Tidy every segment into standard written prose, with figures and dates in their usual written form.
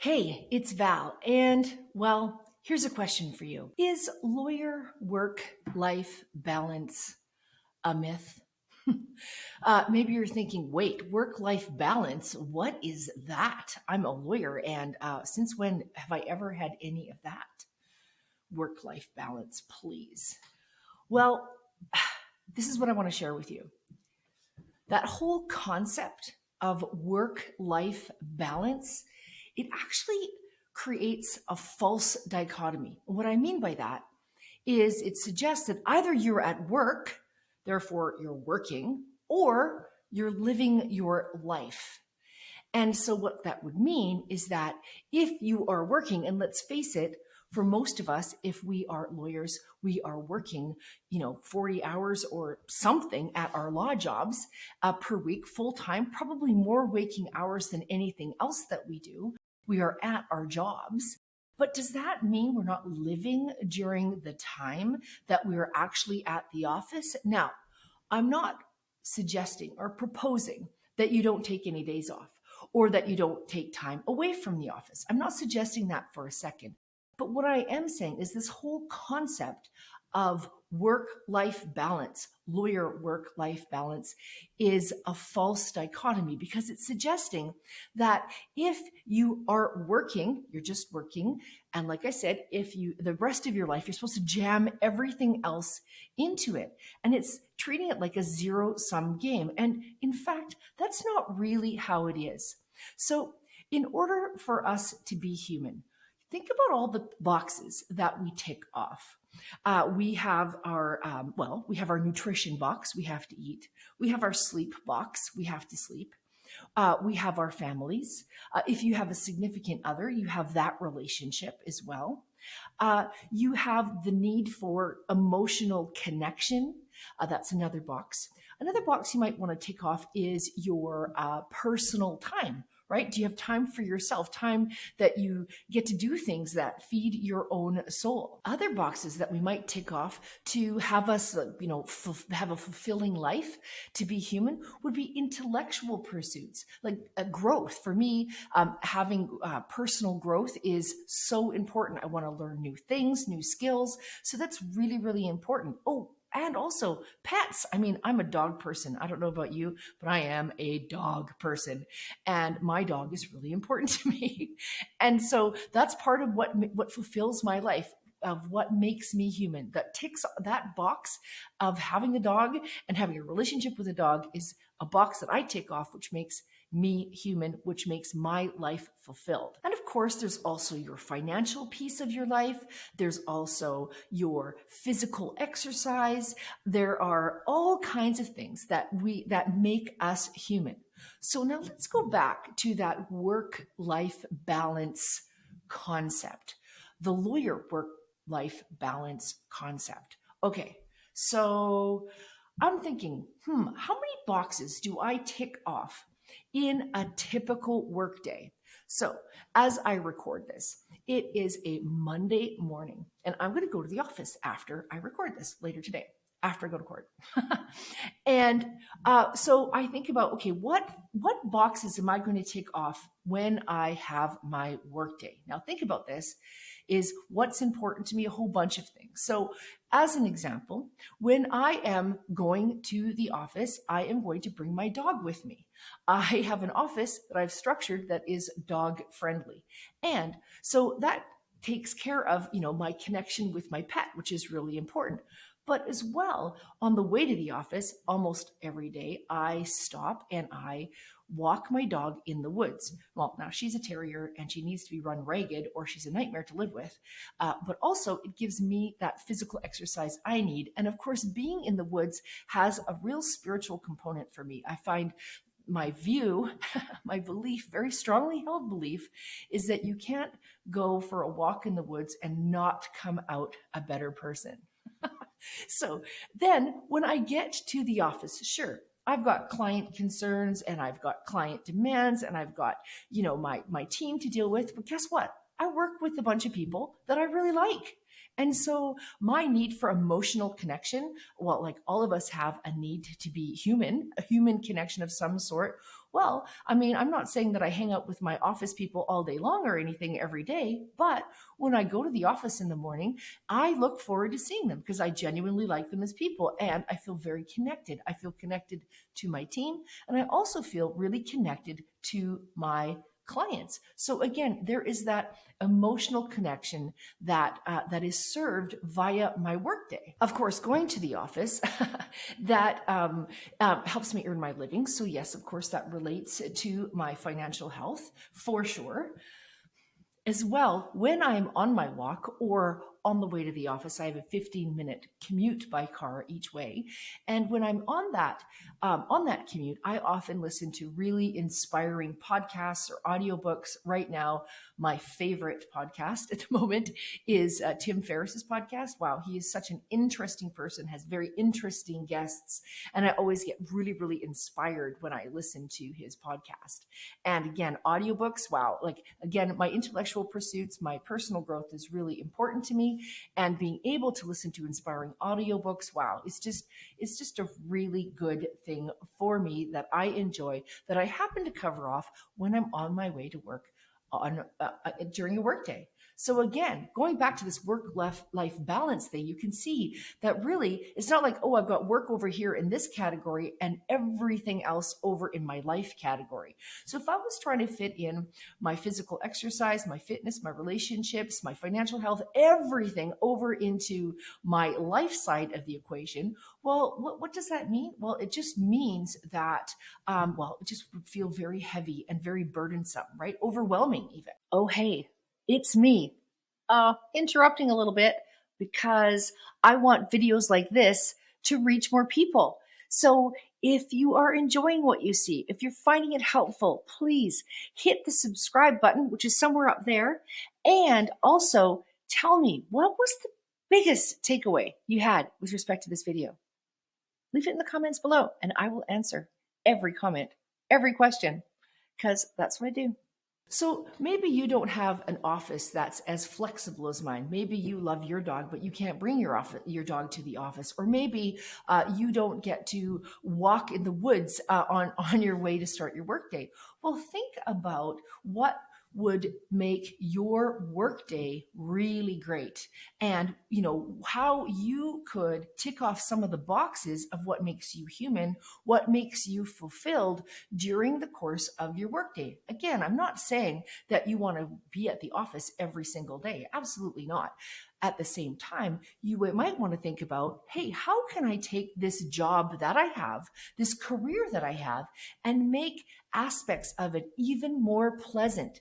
Hey, it's Val. And well, here's a question for you. Is lawyer work life balance a myth? Maybe you're thinking, wait, work life balance? What is that? I'm a lawyer. And since when have I ever had any of that? Work life balance, please. Well, this is what I want to share with you. That whole concept of work life balance, it actually creates a false dichotomy. And what I mean by that is it suggests that either you're at work, therefore you're working, or you're living your life. And so, what that would mean is that if you are working, and let's face it, for most of us, if we are lawyers, we are working, 40 hours or something at our law jobs per week, full time, probably more waking hours than anything else that we do. We are at our jobs. But does that mean we're not living during the time that we are actually at the office? Now, I'm not suggesting or proposing that you don't take any days off or that you don't take time away from the office. I'm not suggesting that for a second. But what I am saying is this whole concept of work life balance, lawyer work life balance, is a false dichotomy because it's suggesting that if you are working, you're just working. And like I said, if you, the rest of your life, you're supposed to jam everything else into it. And it's treating it like a zero sum game. And in fact, that's not really how it is. So, in order for us to be human, think about all the boxes that we tick off. We have our we have our nutrition box, we have to eat. We have our sleep box, we have to sleep. We have our families. If you have a significant other, you have that relationship as well. You have the need for emotional connection. That's another box. Another box you might want to tick off is your personal time, right? Do you have time for yourself, time that you get to do things that feed your own soul? Other boxes that we might tick off to have us, have a fulfilling life, to be human, would be intellectual pursuits, like growth. For me, having personal growth is so important. I want to learn new things, new skills. So that's really, really important. Oh, and also pets. I mean, I'm a dog person. I don't know about you, but I am a dog person, and my dog is really important to me. And so that's part of what fulfills my life, of what makes me human. That ticks that box of having a dog and having a relationship with a dog is a box that I tick off, which makes me human, which makes my life fulfilled. And of course, there's also your financial piece of your life. There's also your physical exercise. There are all kinds of things that make us human. So now let's go back to that work life balance concept, the lawyer work life balance concept. Okay, so I'm thinking, how many boxes do I tick off in a typical workday? So, as I record this, it is a Monday morning, and I'm going to go to the office after I record this later today, after I go to court. And so I think about, okay, what boxes am I going to tick off when I have my workday? Now, think about this: is what's important to me, a whole bunch of things. So, as an example, when I am going to the office, I am going to bring my dog with me. I have an office that I've structured that is dog friendly. And so that takes care of, my connection with my pet, which is really important. But as well, on the way to the office, almost every day, I stop and I walk my dog in the woods. Well, now she's a terrier and she needs to be run ragged or she's a nightmare to live with. But also, it gives me that physical exercise I need. And of course, being in the woods has a real spiritual component for me. I find my view, my belief, very strongly held belief, is that you can't go for a walk in the woods and not come out a better person. So then when I get to the office, sure, I've got client concerns and I've got client demands and I've got, my team to deal with. But guess what? I work with a bunch of people that I really like. And so my need for emotional connection, well, like all of us have a need to be human, a human connection of some sort, Well, I mean, I'm not saying that I hang out with my office people all day long or anything every day, but when I go to the office in the morning, I look forward to seeing them because I genuinely like them as people and I feel very connected. I feel connected to my team and I also feel really connected to my clients. So again, there is that emotional connection that is served via my workday. Of course, going to the office that helps me earn my living. So yes, of course, that relates to my financial health for sure. As well, when I'm on my walk or on the way to the office, I have a 15-minute commute by car each way. And when I'm on that commute, I often listen to really inspiring podcasts or audiobooks. Right now, my favorite podcast at the moment is Tim Ferriss's podcast. Wow, he is such an interesting person, has very interesting guests, and I always get really, really inspired when I listen to his podcast. And again, audiobooks, wow, like again, my intellectual pursuits, my personal growth is really important to me. And being able to listen to inspiring audiobooks, wow, it's just a really good thing for me that I enjoy, that I happen to cover off when I'm on my way to work on during a workday. So again, going back to this work life balance thing, you can see that really it's not like, oh, I've got work over here in this category and everything else over in my life category. So if I was trying to fit in my physical exercise, my fitness, my relationships, my financial health, everything over into my life side of the equation, well, what does that mean? Well, it just means that, it just would feel very heavy and very burdensome, right? Overwhelming, even. Oh, hey, it's me. Interrupting a little bit because I want videos like this to reach more people. So if you are enjoying what you see, if you're finding it helpful, please hit the subscribe button, which is somewhere up there. And also tell me, what was the biggest takeaway you had with respect to this video? Leave it in the comments below and I will answer every comment, every question, because that's what I do. So maybe you don't have an office that's as flexible as mine. Maybe you love your dog, but you can't bring your dog to the office. Or maybe you don't get to walk in the woods on your way to start your workday. Well, think about what would make your workday really great, and how you could tick off some of the boxes of what makes you human, what makes you fulfilled during the course of your workday. Again, I'm not saying that you want to be at the office every single day. Absolutely not. At the same time, you might want to think about, hey, how can I take this job that I have, this career that I have, and make aspects of it even more pleasant?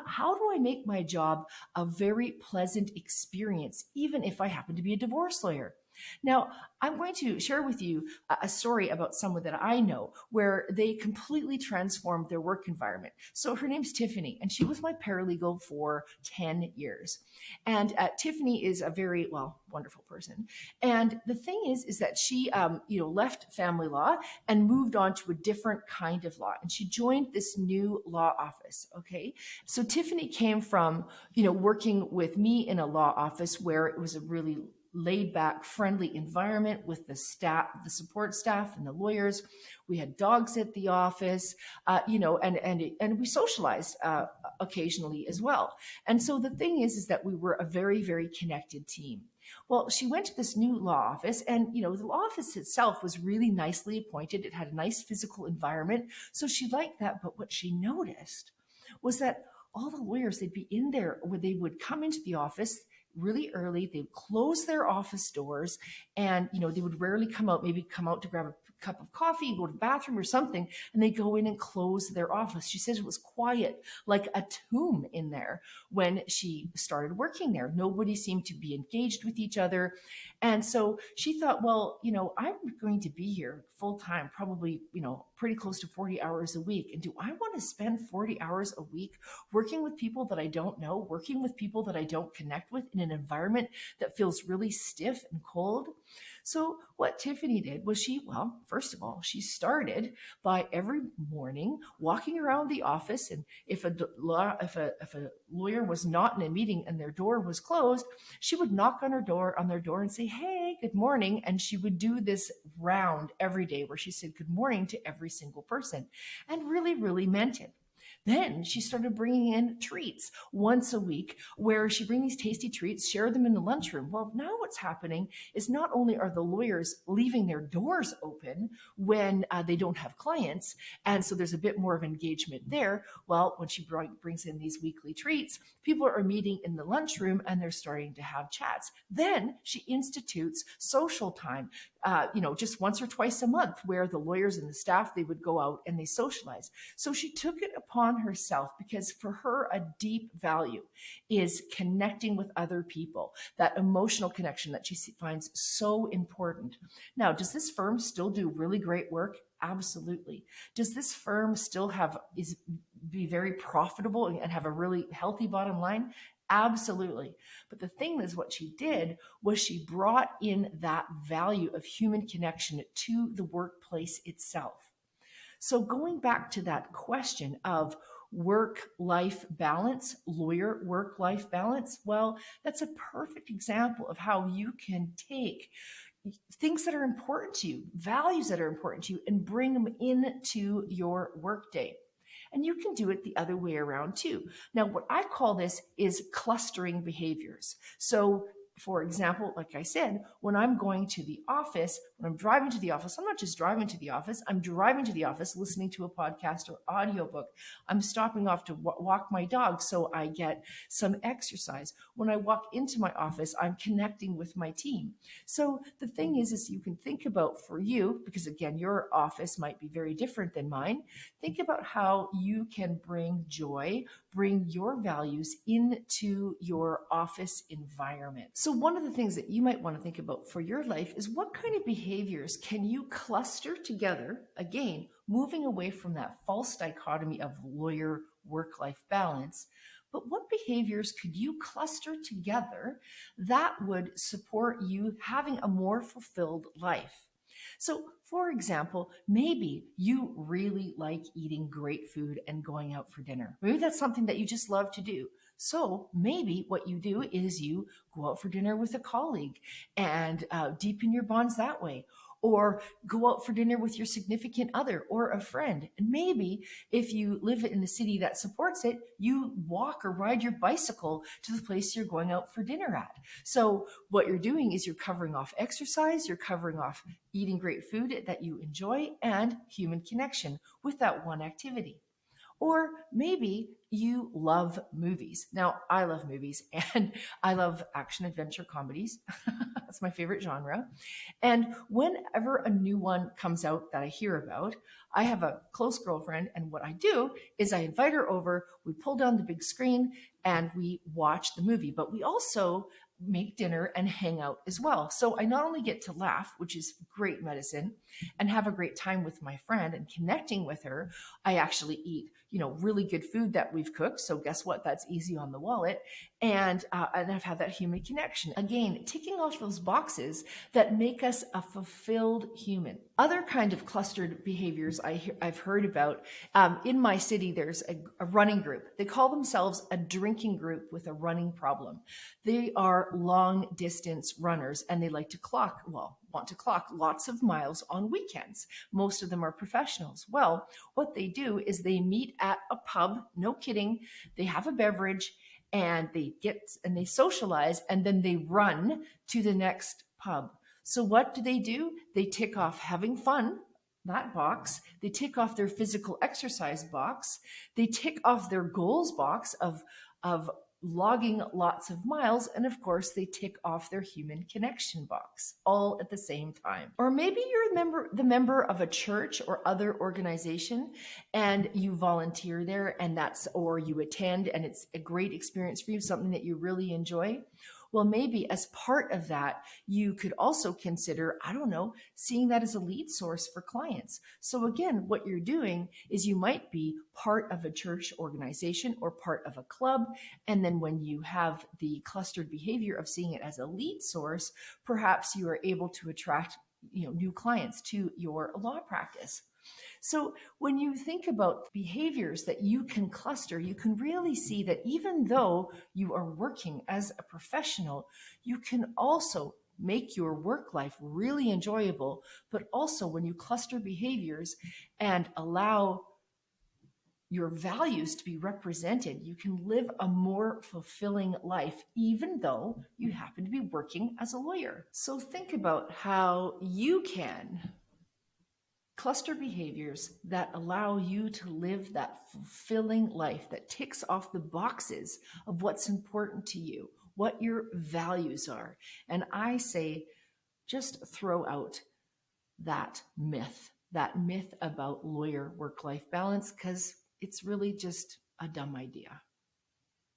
How do I make my job a very pleasant experience, even if I happen to be a divorce lawyer? Now, I'm going to share with you a story about someone that I know where they completely transformed their work environment. So her name's Tiffany, and she was my paralegal for 10 years. And Tiffany is a very, wonderful person. And the thing is that she, left family law and moved on to a different kind of law. And she joined this new law office. Okay. So Tiffany came from, working with me in a law office where it was a really laid back, friendly environment with the staff, the support staff, and the lawyers. We had dogs at the office, and we socialized occasionally as well. And so the thing is that we were a very, very connected team. Well, she went to this new law office, and the law office itself was really nicely appointed. It had a nice physical environment, so she liked that. But what she noticed was that all the lawyers, they'd be in there, where they would come into the office really early. They'd close their office doors, and they would rarely maybe come out to grab a cup of coffee, go to the bathroom or something, and they go in and close their office. She says it was quiet, like a tomb in there when she started working there. Nobody seemed to be engaged with each other. And so she thought, well, I'm going to be here full time, probably, pretty close to 40 hours a week. And do I want to spend 40 hours a week working with people that I don't know, working with people that I don't connect with in an environment that feels really stiff and cold? So what Tiffany did was well, first of all, she started by every morning walking around the office, and if a lawyer was not in a meeting and their door was closed, she would knock on their door and say, "Hey, good morning." And she would do this round every day where she said good morning to every single person and really, really meant it. Then she started bringing in treats once a week where she bring these tasty treats, share them in the lunchroom. Well, now what's happening is not only are the lawyers leaving their doors open when they don't have clients, and so there's a bit more of engagement there. Well, when she brings in these weekly treats, people are meeting in the lunchroom and they're starting to have chats. Then she institutes social time, just once or twice a month, where the lawyers and the staff, they would go out and they socialize. So she took it upon herself because for her, a deep value is connecting with other people, that emotional connection that she finds so important. Now, does this firm still do really great work? Absolutely. Does this firm still be very profitable and have a really healthy bottom line? Absolutely. But the thing is, what she did was she brought in that value of human connection to the workplace itself. So going back to that question of work-life balance, lawyer work-life balance, well, that's a perfect example of how you can take things that are important to you, values that are important to you, and bring them into your workday. And you can do it the other way around too. Now, what I call this is clustering behaviors. So for example, like I said, when I'm going to the office, when I'm driving to the office, I'm not just driving to the office, I'm driving to the office, listening to a podcast or audiobook. I'm stopping off to walk my dog so I get some exercise. When I walk into my office, I'm connecting with my team. So the thing is you can think about for you, because again, your office might be very different than mine. Think about how you can bring joy, bring your values into your office environment. So one of the things that you might want to think about for your life is what kind of behaviors can you cluster together, again, moving away from that false dichotomy of lawyer work-life balance. But what behaviors could you cluster together that would support you having a more fulfilled life? So, for example, maybe you really like eating great food and going out for dinner. Maybe that's something that you just love to do. So maybe what you do is you go out for dinner with a colleague and deepen your bonds that way. Or go out for dinner with your significant other or a friend. And maybe if you live in a city that supports it, you walk or ride your bicycle to the place you're going out for dinner at. So what you're doing is you're covering off exercise, you're covering off eating great food that you enjoy, and human connection with that one activity. Or maybe you love movies. Now, I love movies and I love action adventure comedies. That's my favorite genre. And whenever a new one comes out that I hear about, I have a close girlfriend, and what I do is I invite her over, we pull down the big screen, and we watch the movie. But we also make dinner and hang out as well. So I not only get to laugh, which is great medicine, and have a great time with my friend and connecting with her, I actually eat, really good food that we've cooked. So guess what? That's easy on the wallet. And I've had that human connection. Again, ticking off those boxes that make us a fulfilled human. Other kind of clustered behaviors I've heard about. In my city, there's a running group. They call themselves a drinking group with a running problem. They are long distance runners and they want to clock lots of miles on weekends. Most of them are professionals. Well, what they do is they meet at a pub, no kidding. They have a beverage and they socialize, and then they run to the next pub. So what do? They tick off having fun, that box. They tick off their physical exercise box. They tick off their goals box of logging lots of miles, and of course they tick off their human connection box all at the same time. Or maybe you're the member of a church or other organization and you volunteer there, or you attend and it's a great experience for you, something that you really enjoy. Well, maybe as part of that, you could also consider, I don't know, seeing that as a lead source for clients. So again, what you're doing is you might be part of a church organization or part of a club. And then when you have the clustered behavior of seeing it as a lead source, perhaps you are able to attract new clients to your law practice. So when you think about behaviors that you can cluster, you can really see that even though you are working as a professional, you can also make your work life really enjoyable. But also when you cluster behaviors and allow your values to be represented, you can live a more fulfilling life, even though you happen to be working as a lawyer. So think about how you can cluster behaviors that allow you to live that fulfilling life that ticks off the boxes of what's important to you, what your values are. And I say, just throw out that myth about lawyer work-life balance, because it's really just a dumb idea.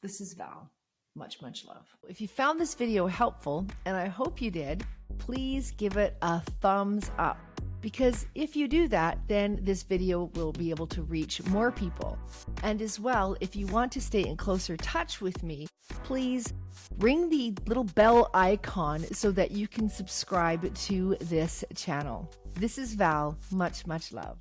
This is Val. Much, much love. If you found this video helpful, and I hope you did, please give it a thumbs up. Because if you do that, then this video will be able to reach more people. And as well, if you want to stay in closer touch with me, please ring the little bell icon so that you can subscribe to this channel. This is Val. Much, much love.